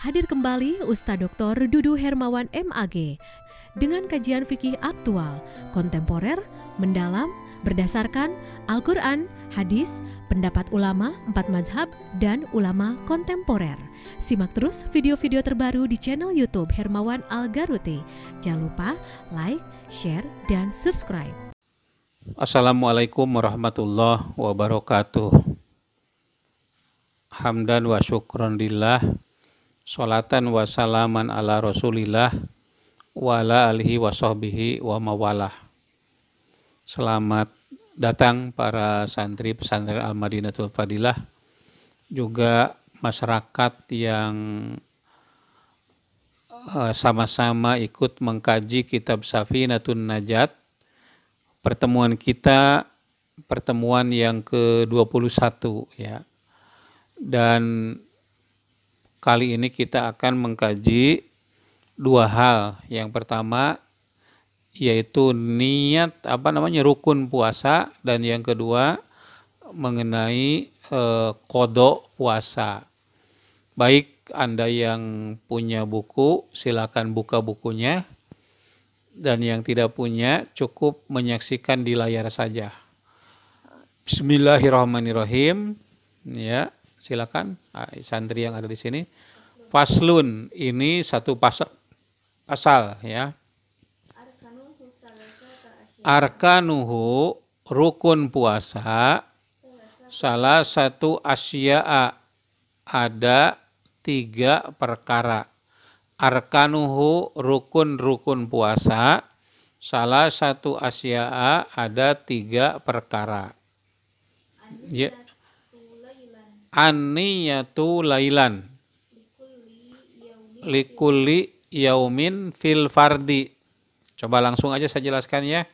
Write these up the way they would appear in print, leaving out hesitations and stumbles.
Hadir kembali Ustadz Dr. Dudu Hermawan MAG dengan kajian fikih aktual, kontemporer, mendalam, berdasarkan Al-Quran, hadis, pendapat ulama 4 mazhab, dan ulama kontemporer. Simak terus video-video terbaru di channel YouTube Hermawan Al-Garuti. Jangan lupa like, share, dan subscribe. Assalamualaikum warahmatullahi wabarakatuh. Hamdan wa syukran lillah, sholatan wa salaman ala rasulillah, wa ala alihi wa sahbihi wa mawalah. Selamat datang para santri pesantren Al-Madinatul Fadilah, juga masyarakat yang sama-sama ikut mengkaji kitab Safinatun Najat. Pertemuan kita pertemuan yang ke-21 ya. Dan kali ini kita akan mengkaji dua hal. Yang pertama yaitu niat rukun puasa, dan yang kedua mengenai qada puasa. Baik Anda yang punya buku silakan buka bukunya, dan yang tidak punya cukup menyaksikan di layar saja. Bismillahirrahmanirrahim. Ya, silakan santri yang ada di sini. Faslun, ini satu pasal ya. Arkanuhu, rukun puasa, salah satu asya'a, ada 3 perkara. Arkanuhu, rukun-rukun puasa, salah satu asya'a, ada 3 perkara. Ya. An-niyatu lailan likulli yaumin fil fardi. Coba langsung aja saya jelaskan ya.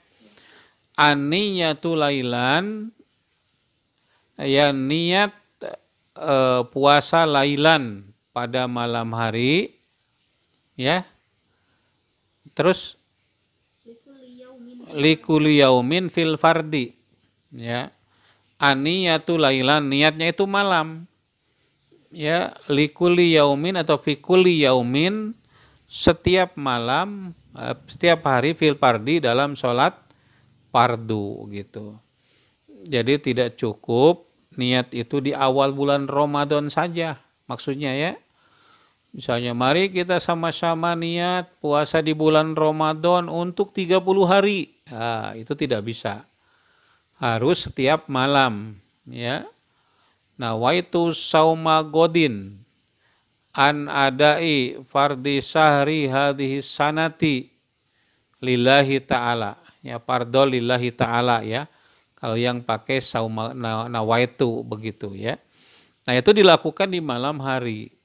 An-niyatu lailan, ya niat puasa lailan pada malam hari ya. Terus likulli yaumin fil fardi ya. An-niyatu lailan, niatnya itu malam ya. Likulli yaumin atau fikulli yaumin, setiap malam, setiap hari, fil fardi, dalam sholat fardu gitu. Jadi tidak cukup niat itu di awal bulan Ramadan saja, maksudnya ya. Misalnya mari kita sama-sama niat puasa di bulan Ramadan untuk 30 hari. Nah, itu tidak bisa. Harus setiap malam ya. Nawaitu sauma godin an adai fardi sahri hadhihi sanati lillahi ta'ala ya, fardol lillahi ta'ala ya. Kalau yang pakai sauma nawaitu begitu ya. Nah, itu dilakukan di malam hari.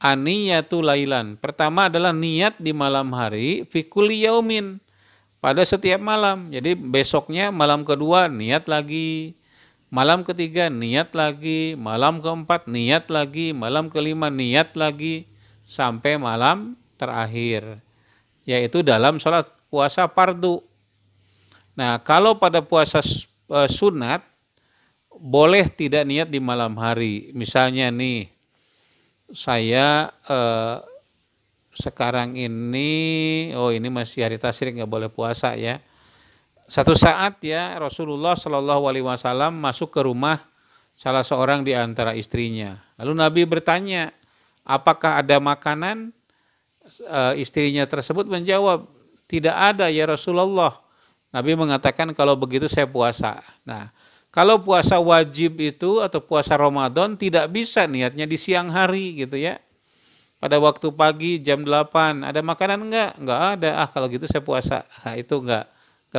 Aniyatu lailan, pertama adalah niat di malam hari, fi kulli yaumin, pada setiap malam. Jadi besoknya malam kedua niat lagi, malam ketiga niat lagi, malam keempat niat lagi, malam kelima niat lagi, sampai malam terakhir, yaitu dalam sholat puasa fardu. Nah, kalau pada puasa sunat boleh tidak niat di malam hari. Misalnya nih, saya sekarang ini, ini masih hari tasyrik, nggak boleh puasa ya. Satu saat ya Rasulullah Shallallahu Alaihi Wasallam masuk ke rumah salah seorang di antara istrinya. Lalu Nabi bertanya, apakah ada makanan? Istrinya tersebut menjawab, tidak ada ya Rasulullah. Nabi mengatakan, kalau begitu saya puasa. Nah, kalau puasa wajib itu atau puasa Ramadan tidak bisa niatnya di siang hari gitu ya. Pada waktu pagi jam 8, ada makanan enggak? Enggak ada. Kalau gitu saya puasa. Nah, itu enggak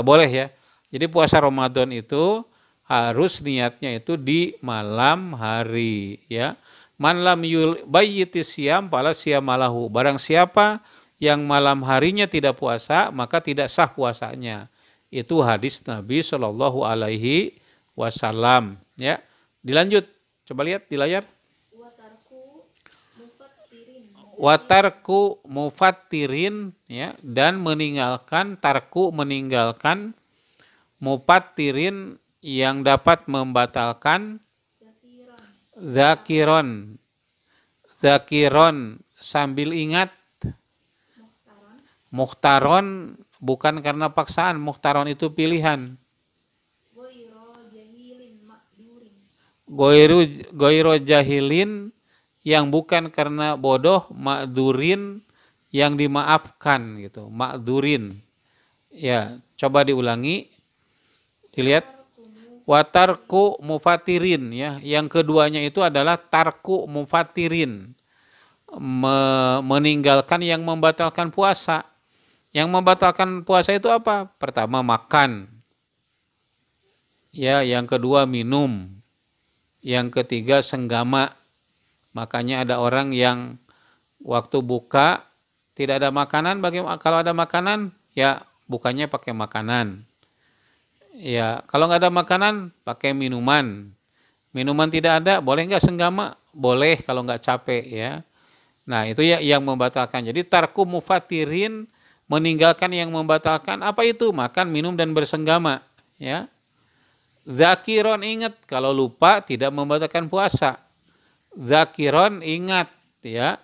boleh ya. Jadi puasa Ramadan itu harus niatnya itu di malam hari ya. Man lam yubayyiti siyam fala siyamalahu. Barang siapa yang malam harinya tidak puasa, maka tidak sah puasanya. Itu hadis Nabi Shallallahu Alaihi Wasallam ya. Dilanjut, coba lihat di layar. Watarku mufattirin ya, dan meninggalkan, tarku meninggalkan, mufattirin yang dapat membatalkan, zakiron sambil ingat. Mukhtaron bukan karena paksaan, mukhtaron itu pilihan. Goiro jahilin yang bukan karena bodoh, ma'durin yang dimaafkan gitu, ma'durin. Ya, coba diulangi. Dilihat. Watarku mufatirin ya. Yang keduanya itu adalah tarku mufatirin. Meninggalkan yang membatalkan puasa. Yang membatalkan puasa itu apa? Pertama makan. Ya, yang kedua minum. Yang ketiga senggama. Makanya ada orang yang waktu buka tidak ada makanan. Kalau ada makanan ya bukanya pakai makanan. Ya, kalau nggak ada makanan pakai minuman. Minuman tidak ada, boleh nggak senggama? Boleh kalau nggak capek ya. Nah itu ya yang membatalkan. Jadi tarku mufatirin, meninggalkan yang membatalkan. Apa itu? Makan, minum dan bersenggama. Ya. Zakiron ingat, kalau lupa tidak membatalkan puasa. Zakiron ingat ya.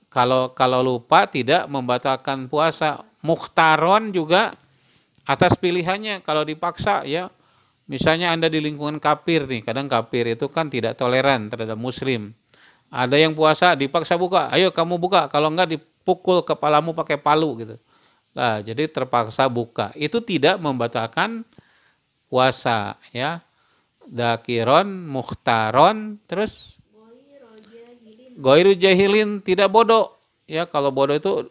Kalau lupa tidak membatalkan puasa. Mukhtaron juga atas pilihannya. Kalau dipaksa ya. Misalnya Anda di lingkungan kafir nih. Kadang kafir itu kan tidak toleran terhadap muslim. Ada yang puasa dipaksa buka. Ayo kamu buka. Kalau enggak dipukul kepalamu pakai palu gitu. Nah, jadi terpaksa buka. Itu tidak membatalkan puasa ya. Dakiron, mukhtaron, terus goiru jahilin, tidak bodoh. Ya, kalau bodoh itu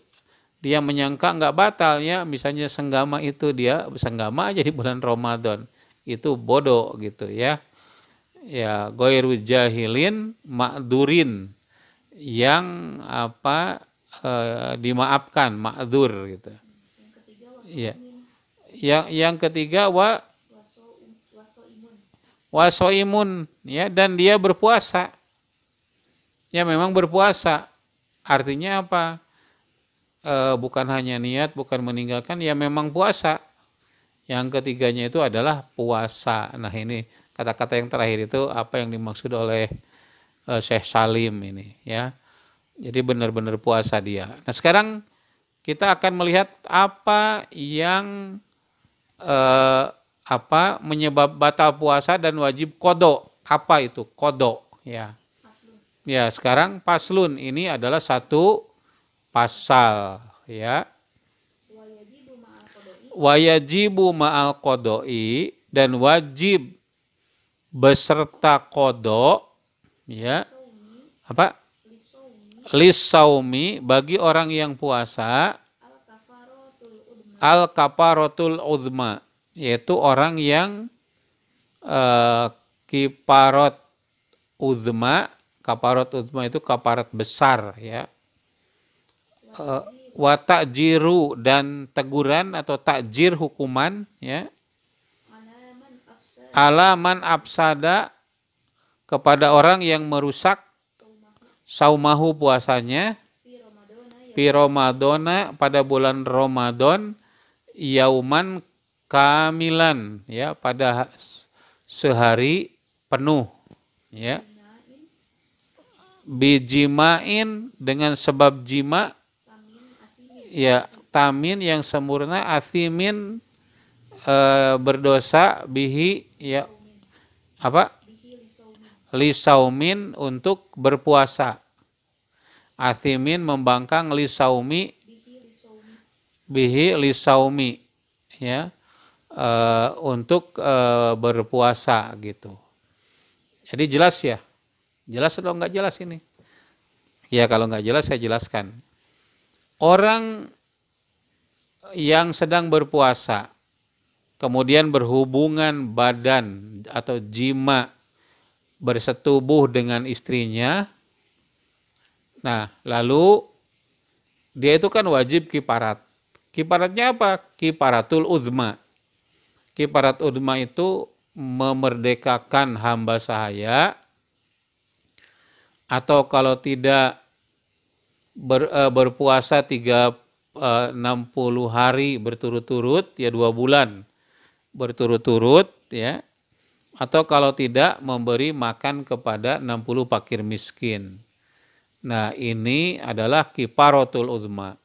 dia menyangka enggak batal ya. Misalnya senggama itu dia senggama aja di bulan Ramadan. Itu bodoh gitu ya. Ya, goiru jahilin ma'durin yang dimaafkan, ma'dur gitu. Ya. Yang ketiga wasoimun ya, dan dia berpuasa. Ya memang berpuasa. Artinya apa? Bukan hanya niat, bukan meninggalkan, ya memang puasa. Yang ketiganya itu adalah puasa. Nah ini kata-kata yang terakhir itu apa yang dimaksud oleh Syekh Salim ini ya. Jadi benar-benar puasa dia. Nah sekarang kita akan melihat apa yang menyebab batal puasa dan wajib qada. Apa itu qada ya? Ya sekarang paslun ini adalah satu pasal ya. Wayajibu ma'al qada'i, dan wajib beserta qada ya. Apa? Lisaumi, bagi orang yang puasa, al kafaratul uzma, yaitu orang yang kiparat uzma. Kaparat uzma itu kaparat besar ya. Wa ta'jiru, dan teguran atau takjir hukuman ya. Ala man afsada, kepada orang yang merusak saumahu, puasanya, fi Ramadana, pada bulan Ramadan, yauman kamilan ya, pada sehari penuh ya. Bijimain, dengan sebab jima ya, tamin yang sempurna, asimin berdosa, bihi ya apa? Lisaumin, untuk berpuasa. Asimin membangkang, lisaumi bihi lisaumi ya, untuk berpuasa gitu. Jadi jelas ya? Jelas atau enggak jelas ini? Ya kalau enggak jelas saya jelaskan. Orang yang sedang berpuasa, kemudian berhubungan badan atau jima, bersetubuh dengan istrinya, nah lalu dia itu kan wajib kiparat. Kiparatnya apa? Kiparatul uzma. Kiparat uzma itu memerdekakan hamba sahaya, atau kalau tidak berpuasa 60 hari berturut-turut ya, 2 bulan berturut-turut ya, atau kalau tidak memberi makan kepada 60 fakir miskin. Nah, ini adalah kifaratul uzma.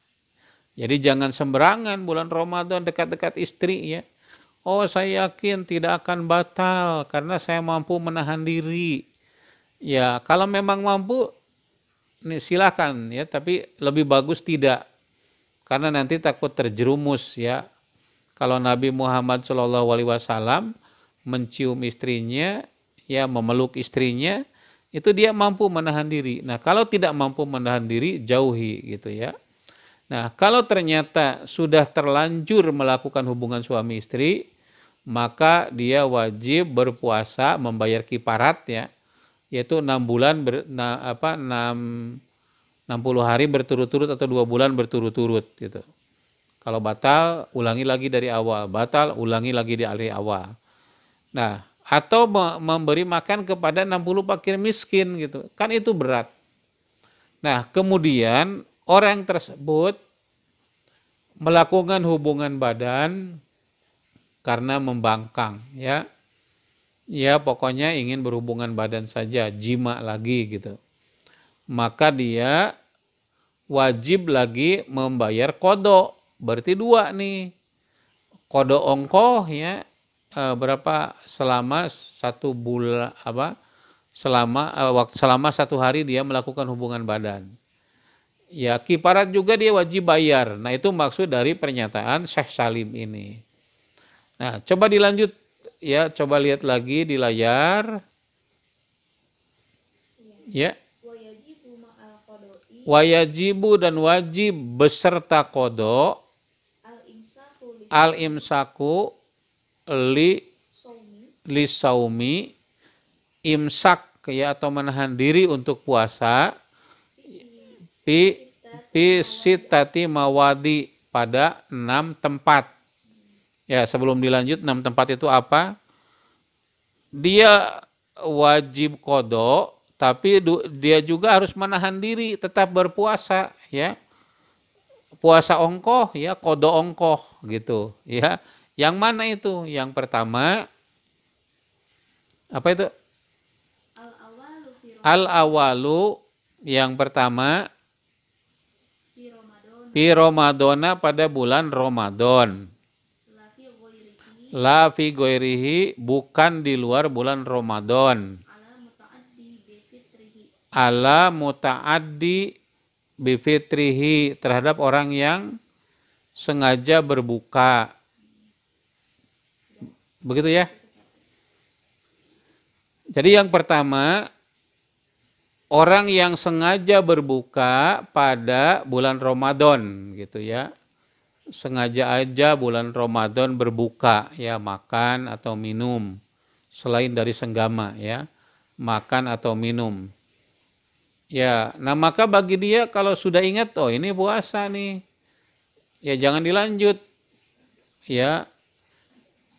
Jadi jangan sembarangan bulan Ramadan dekat-dekat istri ya. Oh, saya yakin tidak akan batal karena saya mampu menahan diri. Ya, kalau memang mampu nih silakan ya, tapi lebih bagus tidak. Karena nanti takut terjerumus ya. Kalau Nabi Muhammad SAW mencium istrinya, ya memeluk istrinya, itu dia mampu menahan diri. Nah, kalau tidak mampu menahan diri, jauhi gitu ya. Nah, kalau ternyata sudah terlanjur melakukan hubungan suami istri, maka dia wajib berpuasa membayar kifarat ya, yaitu 60 hari berturut-turut atau 2 bulan berturut-turut gitu. Kalau batal, ulangi lagi dari awal. Batal, ulangi lagi dari awal. Nah, atau memberi makan kepada 60 fakir miskin gitu. Kan itu berat. Nah, kemudian orang tersebut melakukan hubungan badan karena membangkang ya. Ya, pokoknya ingin berhubungan badan saja, jima lagi gitu. Maka dia wajib lagi membayar kodok. Berarti 2 nih. Kodok ongkoh ya, berapa selama 1 bulan selama 1 hari dia melakukan hubungan badan. Ya, kifarat juga dia wajib bayar. Nah, itu maksud dari pernyataan Syekh Salim ini. Nah, coba dilanjut ya, coba lihat lagi di layar. Ya. Wayajibu dan wajib beserta kodok al-imsaku li saumi, imsak ya atau menahan diri untuk puasa pi sitati mawadi pada 6 tempat. Ya, sebelum dilanjut 6 tempat itu apa? Dia wajib kodok, tapi dia juga harus menahan diri tetap berpuasa ya. Puasa ongkoh ya, kodok ongkoh gitu ya. Yang mana itu? Yang pertama apa itu? Al-awalu yang pertama fi Ramadana pada bulan Ramadan. La fi goirihi bukan di luar bulan Ramadan. Ala muta'addi bifitrihi terhadap orang yang sengaja berbuka. Begitu ya. Jadi yang pertama, orang yang sengaja berbuka pada bulan Ramadan gitu ya. Sengaja aja bulan Ramadan berbuka ya, makan atau minum selain dari senggama ya, makan atau minum. Ya, nah maka bagi dia kalau sudah ingat oh ini puasa nih, ya jangan dilanjut. Ya,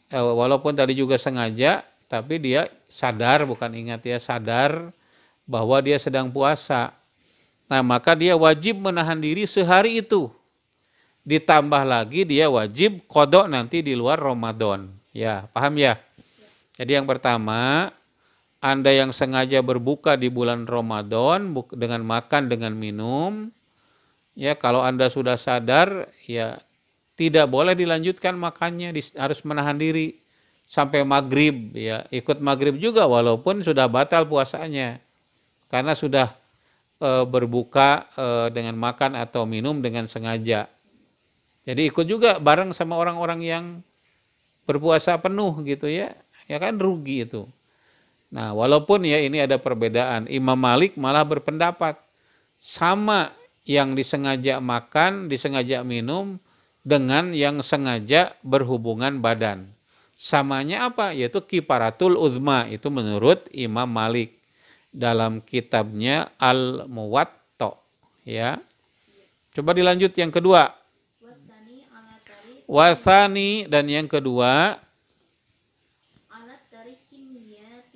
walaupun tadi juga sengaja, tapi dia sadar, bukan ingat ya, sadar bahwa dia sedang puasa. Nah maka dia wajib menahan diri sehari itu. Ditambah lagi dia wajib kodok nanti di luar Ramadan. Ya, paham ya? Jadi yang pertama, Anda yang sengaja berbuka di bulan Ramadan dengan makan, dengan minum, ya kalau Anda sudah sadar, ya tidak boleh dilanjutkan makannya, harus menahan diri sampai maghrib, ya ikut maghrib juga walaupun sudah batal puasanya, karena sudah berbuka dengan makan atau minum dengan sengaja. Jadi ikut juga bareng sama orang-orang yang berpuasa penuh gitu ya, ya kan rugi itu. Nah, walaupun ya ini ada perbedaan, Imam Malik malah berpendapat sama yang disengaja makan, disengaja minum dengan yang sengaja berhubungan badan. Samanya apa? Yaitu kifaratul uzma, itu menurut Imam Malik dalam kitabnya Al-Muwatta ya. Coba dilanjut yang kedua. Wasani dan yang kedua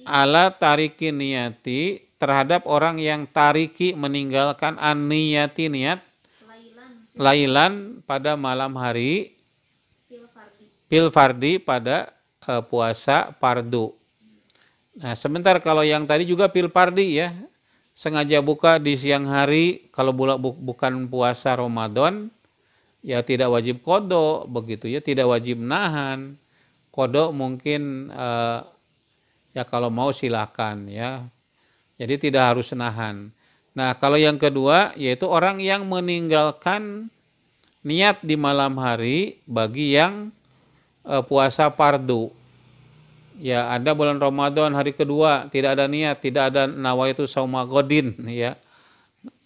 ala tarikin niyati terhadap orang yang tariki meninggalkan an-niyati niat lailan pada malam hari fil fardi pada puasa fardu. Nah, sebentar kalau yang tadi juga fil fardi ya. sengaja buka di siang hari, kalau bukan puasa Ramadan, ya tidak wajib qada begitu ya, tidak wajib nahan. Qada mungkin ya kalau mau silakan ya. Jadi tidak harus nahan. Nah, kalau yang kedua yaitu orang yang meninggalkan niat di malam hari bagi yang puasa fardu. Ya, ada bulan Ramadan hari kedua tidak ada niat, tidak ada nawaitu sauma godin ya.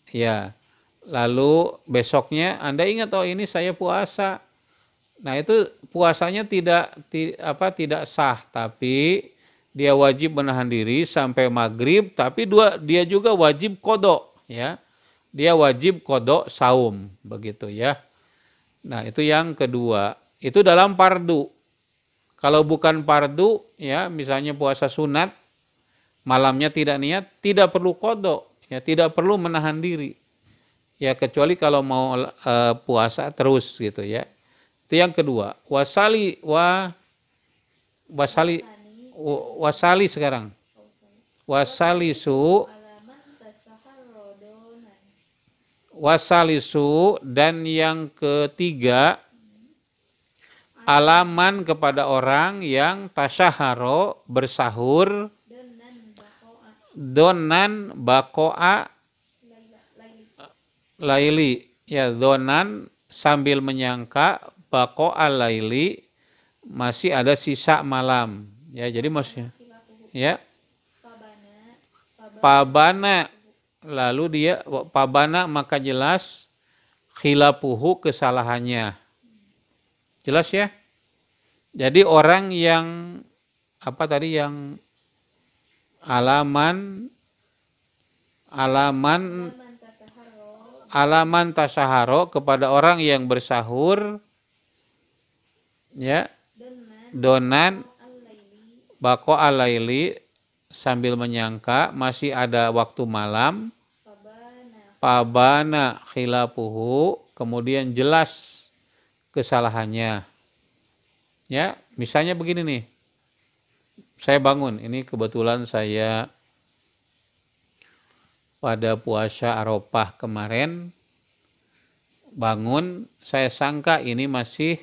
Ya. Lalu besoknya Anda ingat, oh ini saya puasa. Nah, itu puasanya tidak sah, tapi dia wajib menahan diri sampai maghrib, tapi dia juga wajib qada ya. Dia wajib qada saum begitu ya. Nah, itu yang kedua. Itu dalam fardu. Kalau bukan fardu ya, misalnya puasa sunat, malamnya tidak niat, tidak perlu qada ya, tidak perlu menahan diri. Ya, kecuali kalau mau puasa terus gitu ya. Itu yang kedua. Wasali sekarang. Wasalisu dan yang ketiga, alaman kepada orang yang tasyaharo bersahur donan bakoa laili ya, donan sambil menyangka bakoa laili masih ada sisa malam ya, jadi masih ya pabana, lalu dia pabana maka jelas khilapuhu kesalahannya. Jelas ya? Jadi orang yang yang alaman tasaharo kepada orang yang bersahur ya, donan bako alaili sambil menyangka masih ada waktu malam, pabana khilapuhu, kemudian jelas kesalahannya. Ya, misalnya begini nih. Saya bangun, ini kebetulan saya pada puasa Arafah kemarin bangun, saya sangka ini masih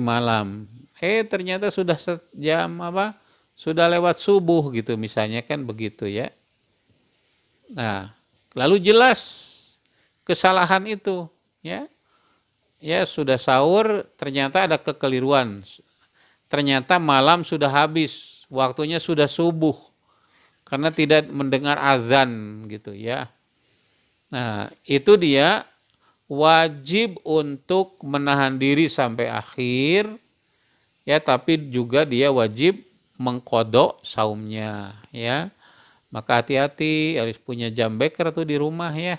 malam. Ternyata sudah sudah lewat subuh gitu misalnya, kan begitu ya. Nah, lalu jelas kesalahan itu ya. Ya, sudah sahur ternyata ada kekeliruan. Ternyata malam sudah habis, waktunya sudah subuh. Karena tidak mendengar azan gitu ya. Nah, itu dia wajib untuk menahan diri sampai akhir ya, tapi juga dia wajib mengqada saumnya ya. Maka hati-hati, harus punya jam beker tuh di rumah ya.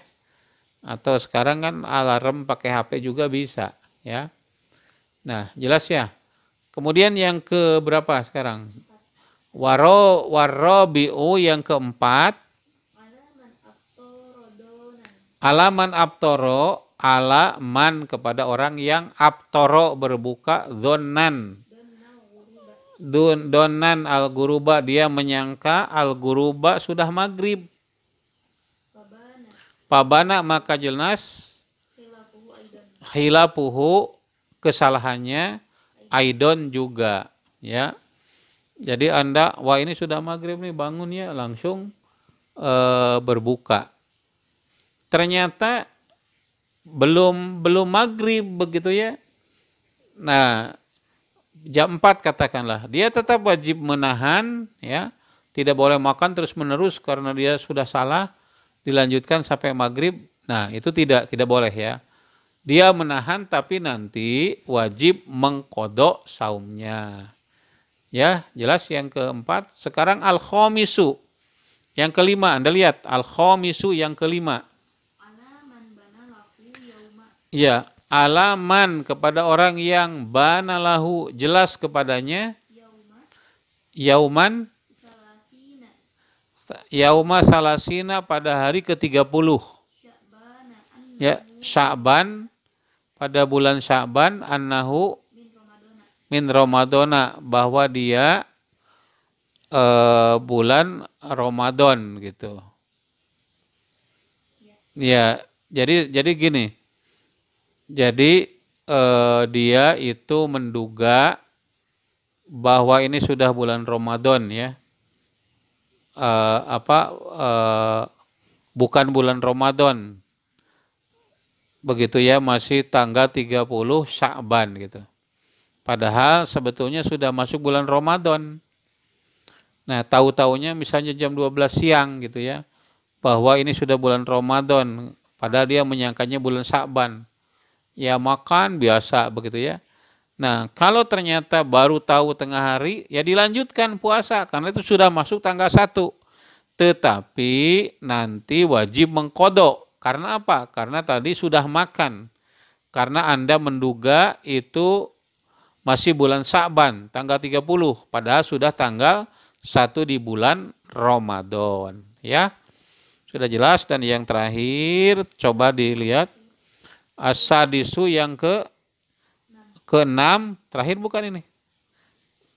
Atau sekarang kan alarm pakai HP juga bisa ya. Nah, jelas ya. Kemudian yang ke berapa sekarang? Warobi'u yang keempat. Alaman abtoro, alaman kepada orang yang abtoro berbuka, donan al-guruba, dia menyangka al-guruba sudah maghrib. Pabana maka jelas khilapuhu kesalahannya aidon juga ya. Jadi Anda, wah ini sudah maghrib nih, bangun ya, langsung berbuka. Ternyata belum maghrib begitu ya. Nah, jam 4 katakanlah, dia tetap wajib menahan ya, tidak boleh makan terus menerus karena dia sudah salah, dilanjutkan sampai maghrib. Nah, itu tidak boleh ya. Dia menahan tapi nanti wajib mengqada saumnya. Ya, jelas yang keempat. Sekarang al-khamisu. Yang kelima, Anda lihat al-khamisu yang kelima. Ya, alaman kepada orang yang banalahu, jelas kepadanya yauman yauma salasina, pada hari ke-30 ya, Sya'ban, pada bulan Sya'ban, annahu min Ramadana, bahwa dia bulan Ramadan gitu. Ya, jadi gini. Jadi dia itu menduga bahwa ini sudah bulan Ramadan ya. Bukan bulan Ramadan. Begitu ya, masih tanggal 30 Sya'ban gitu. Padahal sebetulnya sudah masuk bulan Ramadan. Nah, tahu-taunya misalnya jam 12 siang gitu ya, bahwa ini sudah bulan Ramadan, padahal dia menyangkanya bulan Sya'ban. Ya makan biasa begitu ya. Nah, kalau ternyata baru tahu tengah hari, ya dilanjutkan puasa karena itu sudah masuk tanggal 1. Tetapi nanti wajib mengkodok. Karena apa? Karena tadi sudah makan. Karena Anda menduga itu masih bulan Sya'ban, tanggal 30. Padahal sudah tanggal 1 di bulan Ramadan. Ya, sudah jelas. Dan yang terakhir, coba dilihat. As-sadisu yang ke-6. Terakhir bukan ini?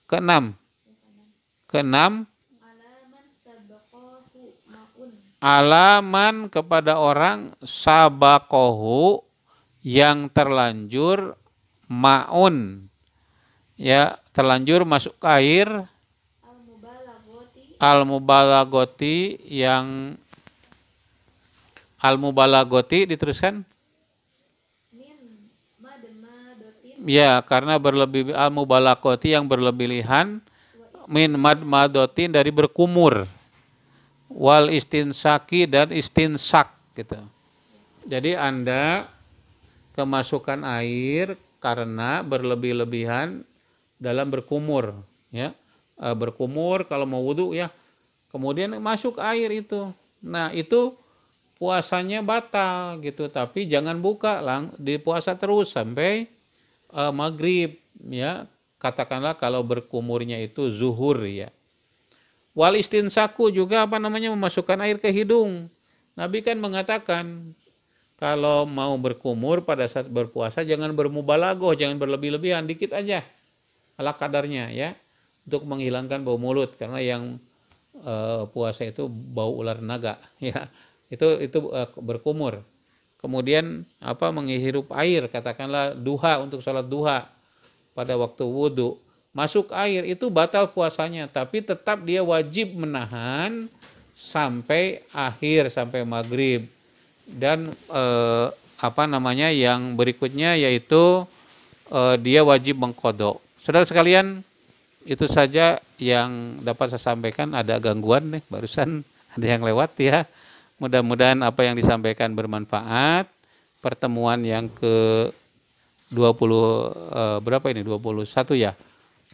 Ke-6. Ke-6. Alaman kepada orang sabakohu yang terlanjur ma'un, ya terlanjur masuk air, al-mubalagoti yang al-mubalagoti diteruskan ya karena berlebih, al-mubalagoti yang berlebihan, min madmadotin dari berkumur, wal istinsaki dan istinsak gitu. Jadi Anda kemasukan air karena berlebih-lebihan dalam berkumur ya. Berkumur kalau mau wudhu ya, kemudian masuk air itu. Nah, itu puasanya batal gitu, tapi jangan buka di puasa terus sampai maghrib ya. Katakanlah kalau berkumurnya itu zuhur ya. Wal istinsaku juga memasukkan air ke hidung. Nabi kan mengatakan kalau mau berkumur pada saat berpuasa jangan bermubalaghah, jangan berlebih-lebihan, dikit aja ala kadarnya ya, untuk menghilangkan bau mulut karena yang puasa itu bau ular naga ya. Itu berkumur. Kemudian menghirup air, katakanlah duha, untuk sholat duha pada waktu wudhu. Masuk air itu batal puasanya, tapi tetap dia wajib menahan sampai akhir, sampai maghrib. Dan yang berikutnya yaitu dia wajib mengkodok. Saudara sekalian, itu saja yang dapat saya sampaikan. Ada gangguan nih, barusan ada yang lewat ya. Mudah-mudahan apa yang disampaikan bermanfaat. Pertemuan yang ke 21 ya.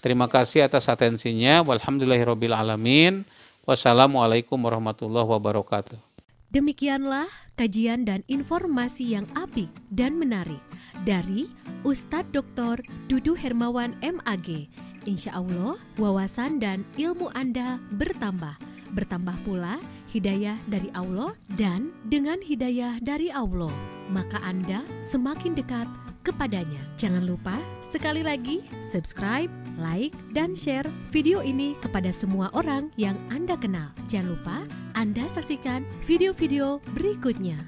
Terima kasih atas atensinya. Walhamdulillahirabbil alamin. Wassalamualaikum warahmatullahi wabarakatuh. Demikianlah kajian dan informasi yang apik dan menarik dari Ustadz Dr. Dudu Hermawan MAG. Insya Allah wawasan dan ilmu Anda bertambah. Bertambah pula hidayah dari Allah, dan dengan hidayah dari Allah, maka Anda semakin dekat kepadanya. Jangan lupa sekali lagi subscribe, like, dan share video ini kepada semua orang yang Anda kenal. Jangan lupa Anda saksikan video-video berikutnya.